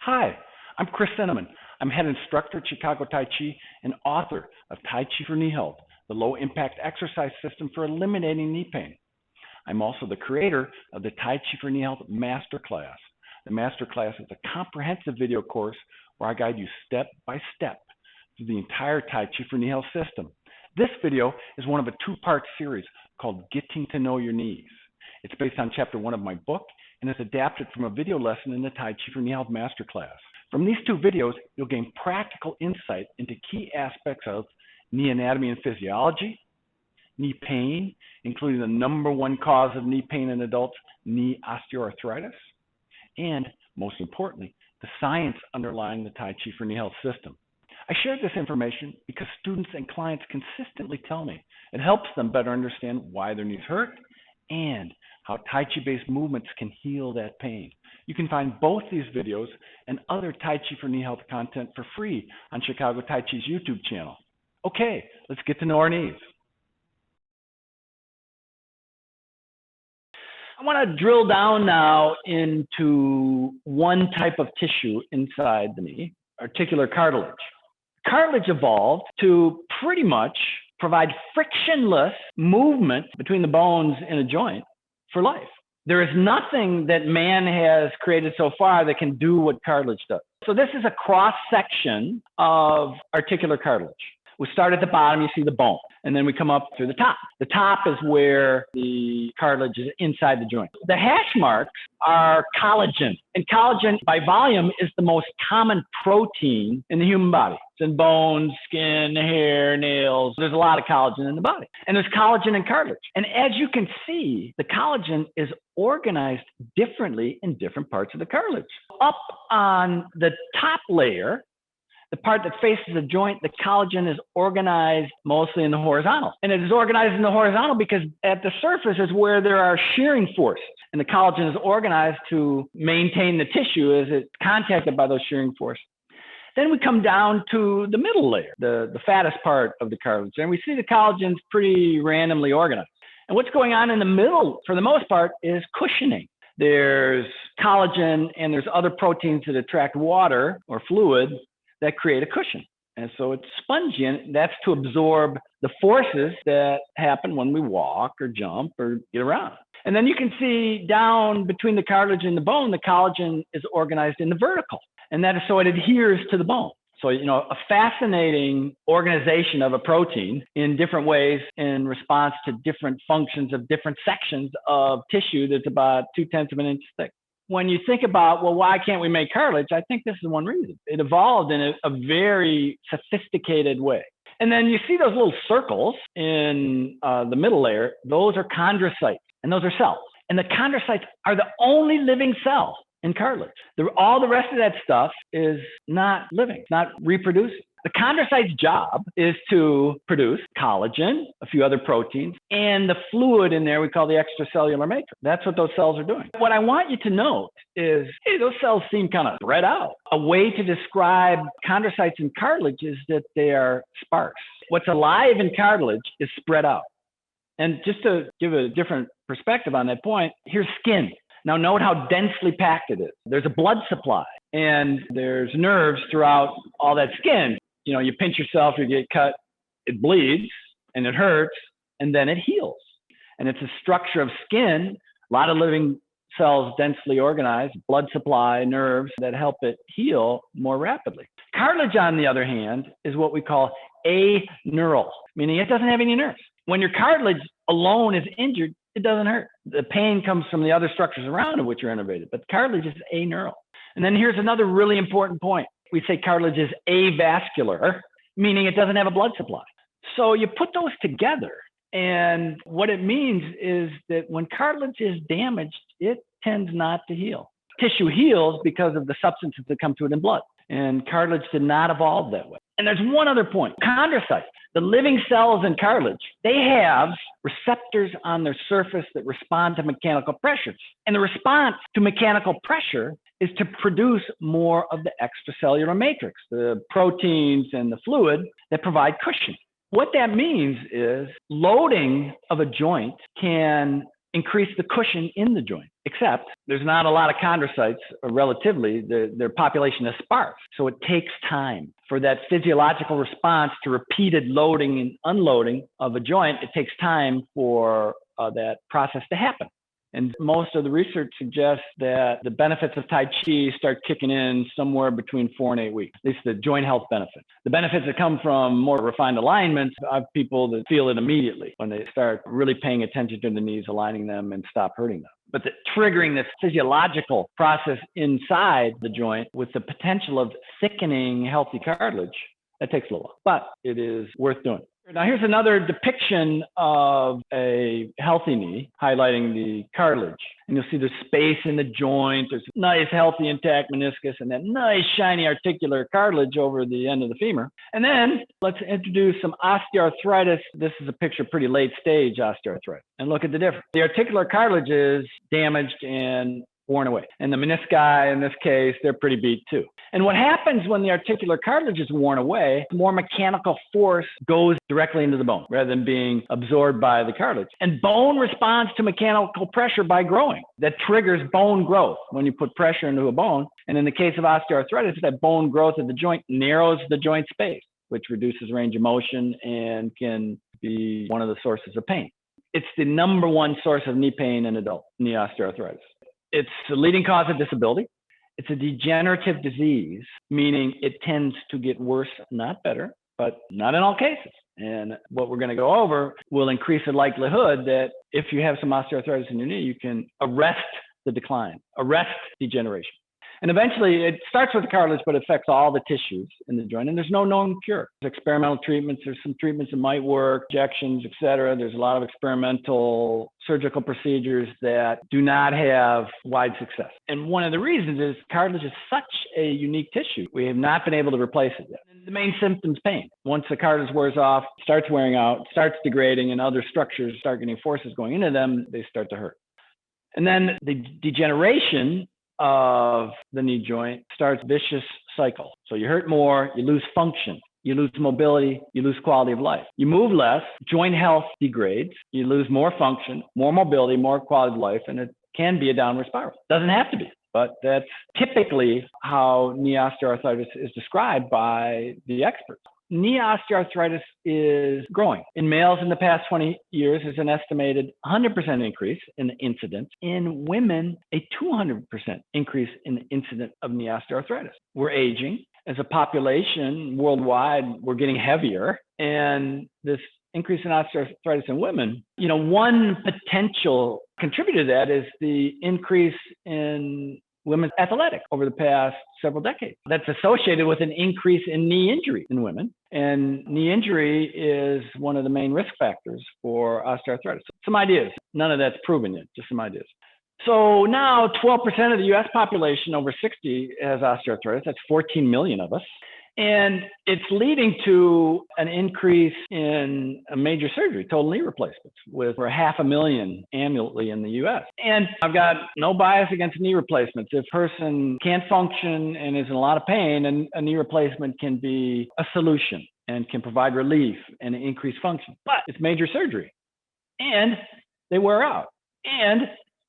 Hi, I'm 𝗏𝗏 I'm head instructor at Chicago Tai Chi and author of Tai Chi for Knee Health, the low-impact exercise system for eliminating knee pain. I'm also the creator of the Tai Chi for Knee Health Masterclass. The Masterclass is a comprehensive video course where I guide you step by step through the entire Tai Chi for Knee Health system. This video is one of a two-part series called Getting to Know Your Knees. It's based on chapter 1 of my book and is adapted from a video lesson in the Tai Chi for Knee Health Masterclass. From these two videos, you'll gain practical insight into key aspects of knee anatomy and physiology, knee pain, including the #1 cause of knee pain in adults, knee osteoarthritis, and most importantly, the science underlying the Tai Chi for Knee Health system. I share this information because students and clients consistently tell me it helps them better understand why their knees hurt and how Tai Chi-based movements can heal that pain. You can find both these videos and other Tai Chi for Knee Health content for free on Chicago Tai Chi's YouTube channel. Okay, let's get to know our knees. I want to drill down now into one type of tissue inside the knee, articular cartilage. Cartilage evolved to pretty much provide frictionless movement between the bones in a joint for life. There is nothing that man has created so far that can do what cartilage does. So this is a cross-section of articular cartilage. We start at the bottom, you see the bone, and then we come up through the top. The top is where the cartilage is inside the joint. The hash marks are collagen, and collagen by volume is the most common protein in the human body. It's in bones, skin, hair, nails. There's a lot of collagen in the body, and there's collagen in cartilage. And as you can see, the collagen is organized differently in different parts of the cartilage. Up on the top layer, the part that faces the joint, the collagen is organized mostly in the horizontal. And it is organized in the horizontal because at the surface is where there are shearing forces. And the collagen is organized to maintain the tissue as it's contacted by those shearing forces. Then we come down to the middle layer, the fattest part of the cartilage. And we see the collagen's pretty randomly organized. And what's going on in the middle, for the most part, is cushioning. There's collagen and there's other proteins that attract water or fluid that create a cushion. And so it's spongy, and that's to absorb the forces that happen when we walk or jump or get around. And then you can see down between the cartilage and the bone, the collagen is organized in the vertical, and that is so it adheres to the bone. So, you know, a fascinating organization of a protein in different ways in response to different functions of different sections of tissue that's about 0.2 of an inch thick. When you think about, well, why can't we make cartilage? I think this is one reason. It evolved in a very sophisticated way. And then you see those little circles in the middle layer. Those are chondrocytes, and those are cells. And the chondrocytes are the only living cell in cartilage. All the rest of that stuff is not living, not reproducing. The chondrocyte's job is to produce collagen, a few other proteins, and the fluid in there we call the extracellular matrix. That's what those cells are doing. What I want you to note is, hey, those cells seem kind of spread out. A way to describe chondrocytes in cartilage is that they are sparse. What's alive in cartilage is spread out. And just to give a different perspective on that point, here's skin. Now note how densely packed it is. There's a blood supply and there's nerves throughout all that skin. You know, you pinch yourself, you get cut, it bleeds and it hurts, and then it heals. And it's a structure of skin, a lot of living cells densely organized, blood supply, nerves that help it heal more rapidly. Cartilage, on the other hand, is what we call aneural, meaning it doesn't have any nerves. When your cartilage alone is injured, it doesn't hurt. The pain comes from the other structures around it, which are innervated, but cartilage is aneural. And then here's another really important point. We say cartilage is avascular, meaning it doesn't have a blood supply. So you put those together, and what it means is that when cartilage is damaged, it tends not to heal. Tissue heals because of the substances that come to it in blood, and cartilage did not evolve that way. And there's one other point. Chondrocytes, the living cells in cartilage, they have receptors on their surface that respond to mechanical pressures. And the response to mechanical pressure is to produce more of the extracellular matrix, the proteins and the fluid that provide cushion. What that means is loading of a joint can increase the cushion in the joint. except there's not a lot of chondrocytes, or relatively, their population is sparse. So it takes time for that physiological response to repeated loading and unloading of a joint. It takes time for that process to happen. And most of the research suggests that the benefits of Tai Chi start kicking in somewhere between 4 and 8 weeks, at least the joint health benefits. The benefits that come from more refined alignments, I have people that feel it immediately when they start really paying attention to the knees, aligning them, and stop hurting them. But triggering this physiological process inside the joint with the potential of thickening healthy cartilage, that takes a little while, but it is worth doing. Now, here's another depiction of a healthy knee, highlighting the cartilage. And you'll see there's space in the joint. There's nice, healthy, intact meniscus, and that nice, shiny, articular cartilage over the end of the femur. And then let's introduce some osteoarthritis. This is a picture of pretty late stage osteoarthritis. And look at the difference. The articular cartilage is damaged and worn away. And the menisci, in this case, they're pretty beat too. And what happens when the articular cartilage is worn away, more mechanical force goes directly into the bone rather than being absorbed by the cartilage. And bone responds to mechanical pressure by growing. That triggers bone growth when you put pressure into a bone. And in the case of osteoarthritis, that bone growth of the joint narrows the joint space, which reduces range of motion and can be one of the sources of pain. It's the number one source of knee pain in adults, knee osteoarthritis. It's the leading cause of disability. It's a degenerative disease, meaning it tends to get worse, not better, but not in all cases. And what we're going to go over will increase the likelihood that if you have some osteoarthritis in your knee, you can arrest the decline, arrest degeneration. And eventually it starts with the cartilage, but it affects all the tissues in the joint. And there's no known cure. There's experimental treatments. There's some treatments that might work, injections, et cetera. There's a lot of experimental surgical procedures that do not have wide success. And one of the reasons is cartilage is such a unique tissue. We have not been able to replace it yet. And the main symptom is pain. Once the cartilage wears off, starts wearing out, starts degrading, and other structures start getting forces going into them, they start to hurt. And then the degeneration of the knee joint starts a vicious cycle. So you hurt more, you lose function, you lose mobility, you lose quality of life. You move less, joint health degrades, you lose more function, more mobility, more quality of life, and it can be a downward spiral. Doesn't have to be, but that's typically how knee osteoarthritis is described by the experts. Knee osteoarthritis is growing. In males in the past 20 years, there's an estimated 100% increase in the incidence. In women, a 200% increase in the incidence of knee osteoarthritis. We're aging. As a population worldwide, we're getting heavier. And this increase in osteoarthritis in women, one potential contributor to that is the increase in women's athletics over the past several decades. That's associated with an increase in knee injury in women. And knee injury is one of the main risk factors for osteoarthritis. Some ideas. None of that's proven yet, just some ideas. So now 12% of the US population over 60 has osteoarthritis. That's 14 million of us. And it's leading to an increase in a major surgery, total knee replacements, with over 500,000 annually in the US. And I've got no bias against knee replacements. If a person can't function and is in a lot of pain, and a knee replacement can be a solution and can provide relief and increase function. But it's major surgery, and they wear out. And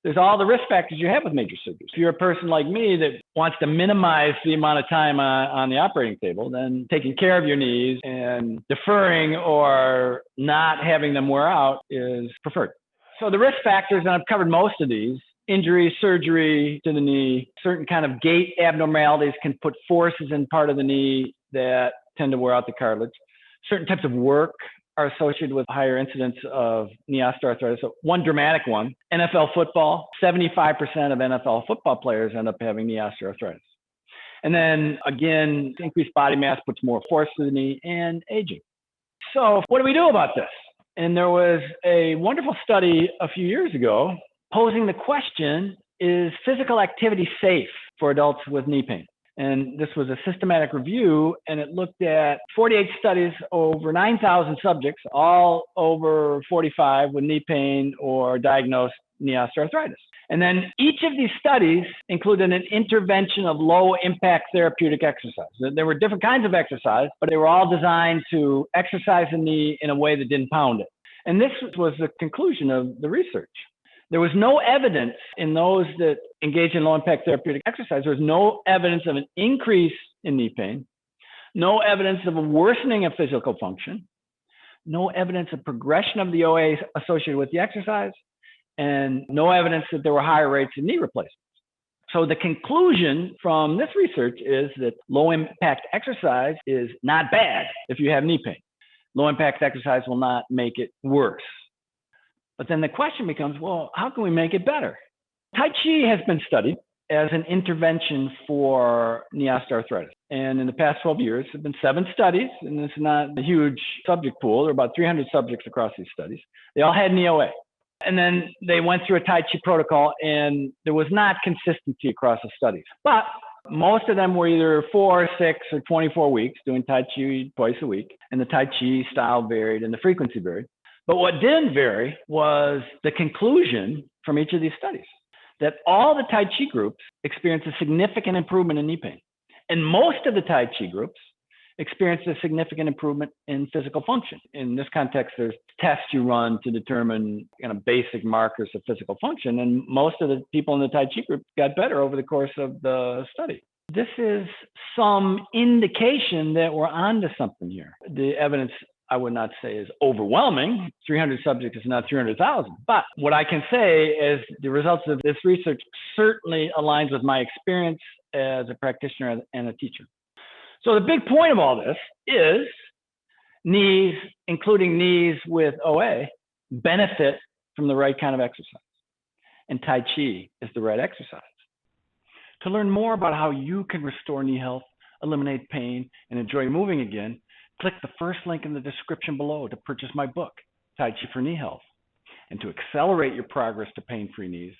there's all the risk factors you have with major surgeries. If you're a person like me that wants to minimize the amount of time on the operating table, then taking care of your knees and deferring or not having them wear out is preferred. So the risk factors, and I've covered most of these: injury, surgery to the knee, certain kind of gait abnormalities can put forces in part of the knee that tend to wear out the cartilage. Certain types of work are associated with higher incidence of knee osteoarthritis. So one dramatic one, NFL football, 75% of NFL football players end up having knee osteoarthritis. And then again, increased body mass puts more force to the knee, and aging. So what do we do about this? And there was a wonderful study a few years ago posing the question, is physical activity safe for adults with knee pain? And this was a systematic review, and it looked at 48 studies over 9,000 subjects, all over 45 with knee pain or diagnosed knee osteoarthritis. And then each of these studies included an intervention of low-impact therapeutic exercise. There were different kinds of exercise, but they were all designed to exercise the knee in a way that didn't pound it. And this was the conclusion of the research, There was no evidence in those that engaged in low-impact therapeutic exercise. There was no evidence of an increase in knee pain, no evidence of a worsening of physical function, no evidence of progression of the OA associated with the exercise, and no evidence that there were higher rates of knee replacements. So the conclusion from this research is that low-impact exercise is not bad if you have knee pain. Low-impact exercise will not make it worse. But then the question becomes, well, how can we make it better? Tai Chi has been studied as an intervention for knee osteoarthritis. And in the past 12 years, there have been 7 studies, and it's not a huge subject pool. There are about 300 subjects across these studies. They all had knee OA. And then they went through a Tai Chi protocol, and there was not consistency across the studies. But most of them were either 4, 6, or 24 weeks doing Tai Chi twice a week. And the Tai Chi style varied and the frequency varied. But what didn't vary was the conclusion from each of these studies, that all the Tai Chi groups experienced a significant improvement in knee pain. And most of the Tai Chi groups experienced a significant improvement in physical function. In this context, there's tests you run to determine kind of basic markers of physical function. And most of the people in the Tai Chi group got better over the course of the study. This is some indication that we're onto something here. The evidence, I would not say is overwhelming. 300 subjects is not 300,000. But what I can say is the results of this research certainly aligns with my experience as a practitioner and a teacher. So the big point of all this is knees, including knees with OA, benefit from the right kind of exercise. And Tai Chi is the right exercise. To learn more about how you can restore knee health, eliminate pain, and enjoy moving again, click the first link in the description below to purchase my book, Tai Chi for Knee Health. And to accelerate your progress to pain-free knees,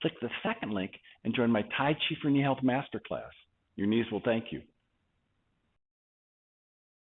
click the second link and join my Tai Chi for Knee Health Masterclass. Your knees will thank you.